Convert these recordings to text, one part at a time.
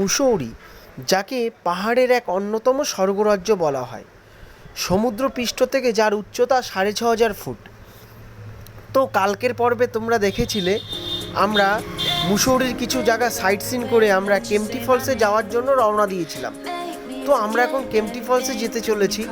মুসৌরি, যাকে পাহাড়ের এক অন্যতম স্বর্গরাজ্য বলা হয়, সমুদ্রপৃষ্ঠ থেকে যার উচ্চতা ৬,৫০০ ফুট। তো কালকের পর্বে তোমরা দেখেছিলে আমরা মুসৌরির কিছু জায়গা সাইট সিন করে আমরা কেম্পটি ফলসে যাওয়ার জন্য রওনা দিয়েছিলাম। তো আমরা এখন কেম্পটি ফলসে যেতে চলেছি।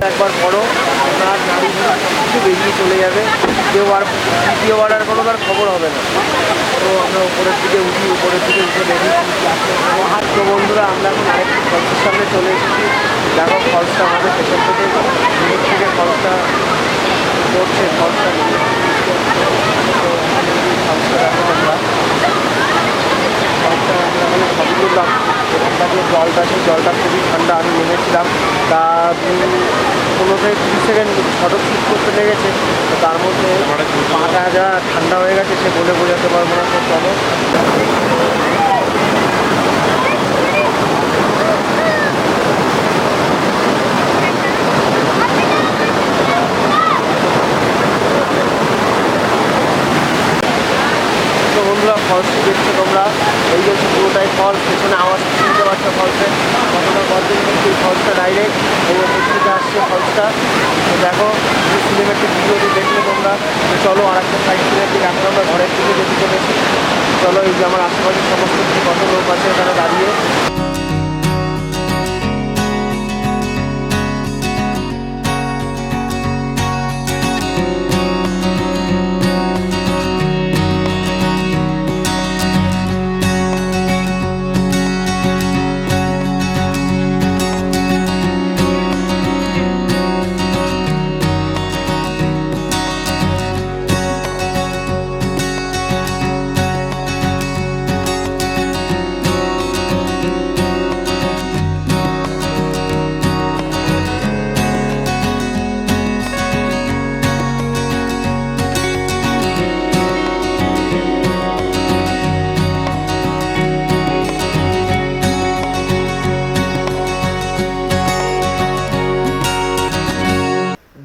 একবার পড়ো, আপনার গাড়ি কিছু বেরিয়ে চলে যাবে, কেউ আর দ্বিতীয়বার আর কোনো তার খবর হবে না। তো আমরা উপরের দিকে উঠে দেখি। তো বন্ধুরা, আমরা এখন আরেকটি ফলসের সামনে চলে এসেছি। দেখো, ফলসটা আমাদের পেছন থেকে দূর থেকে ফলসটা পড়ছে। ফলসটা দেখো, আমরা সবই করলাম। এখানটা যে জলটা, সেই জলটা খুবই ঠান্ডা। আমি নেমেছিলাম তা 15 থেকে 30 সেকেন্ড ফটো শ্যুট করতে লেগেছে। তো তার মধ্যে পাটা যা ঠান্ডা হয়ে গেছে সে বলে বোঝাতে পারবো না। তো চলো, বন্ধুরা, ফলসটি দেখছো তোমরা, এই যে পুরোটাই ফলস। পেছনে আওয়াজ শুনতে পাচ্ছ ফলসে, কতটা গর্জন কিন্তু এই ফলসটা ডাইরেক্ট এই ওপর থেকে আসছে ফলসটা। তো দেখো, যে সিনেমেটিক ভিডিওটি দেখলে তোমরা। তো চলো আর একটা সাইড সিনেমেটিক, এখন আমরা ঘরের দিকে যেতে চলেছি। চলো, এই যে আমার আশেপাশে সমস্ত কত লোক আছে এখানে দাঁড়িয়ে।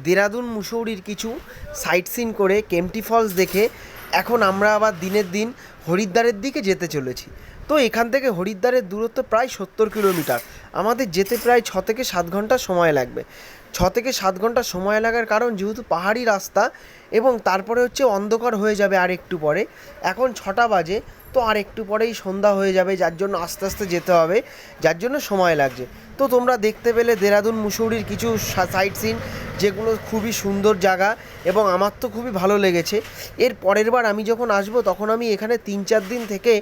দেরাদুন মুসৌরির কিছু সাইট সিন করে কেম্পটি ফলস দেখে এখন আমরা আবার দিনের দিন হরিদ্বারের দিকে যেতে চলেছি। তো এখান থেকে হরিদ্বারের দূরত্ব প্রায় 70 কিলোমিটার। আমাদের যেতে প্রায় 6 থেকে 7 ঘন্টা সময় লাগবে। 6 থেকে 7 ঘন্টা সময় লাগার কারণ, যেহেতু পাহাড়ি রাস্তা এবং তারপরে হচ্ছে অন্ধকার হয়ে যাবে আর একটু পরে। এখন 6টা বাজে, তো আর একটু পরেই সন্ধ্যা হয়ে যাবে, যার জন্য আস্তে আস্তে যেতে হবে, যার জন্য সময় লাগছে। তো তোমরা দেখতে পেলে দেরাদুন মুসৌরির কিছু সাইট সিন, যেগুলো খুবই সুন্দর জায়গা এবং আমার তো খুবই ভালো লেগেছে। এর পরের বার আমি যখন আসবো তখন আমি এখানে 3-4 দিন থেকে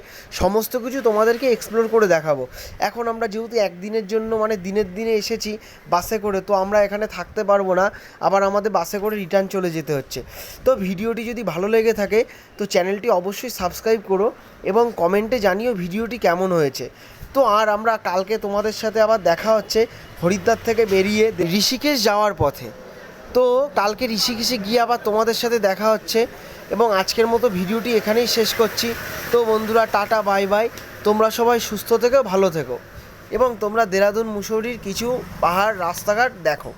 সমস্ত কিছু তোমাদেরকে এক্সপ্লোর করে দেখাবো। এখন আমরা যেহেতু একদিনের জন্য মানে দিনের দিনে এসেছি বাসে করে, তো আমরা এখানে থাকতে পারবো না, আবার আমাদের বাসে করে রিটার্ন চলে যেতে হচ্ছে। তো ভিডিওটি যদি ভালো লেগে থাকে তো চ্যানেলটি অবশ্যই সাবস্ক্রাইব করো। এবং কমেন্টে জানিও ভিডিওটি কেমন হয়েছে। তো আর আমরা কালকে তোমাদের সাথে আবার দেখা হচ্ছে হরিদ্বার থেকে বেরিয়ে ঋষিকেশ যাওয়ার পথে। তো কালকে ঋষিকেশে গিয়ে আবার তোমাদের সাথে দেখা হচ্ছে এবং আজকের মতো ভিডিওটি এখানেই শেষ করছি। তো বন্ধুরা, টাটা, বাই বাই। তোমরা সবাই সুস্থ থেকো, ভালো থেকো এবং তোমরা দেরাদুন মুসৌরির কিছু পাহাড় রাস্তাঘাট দেখো।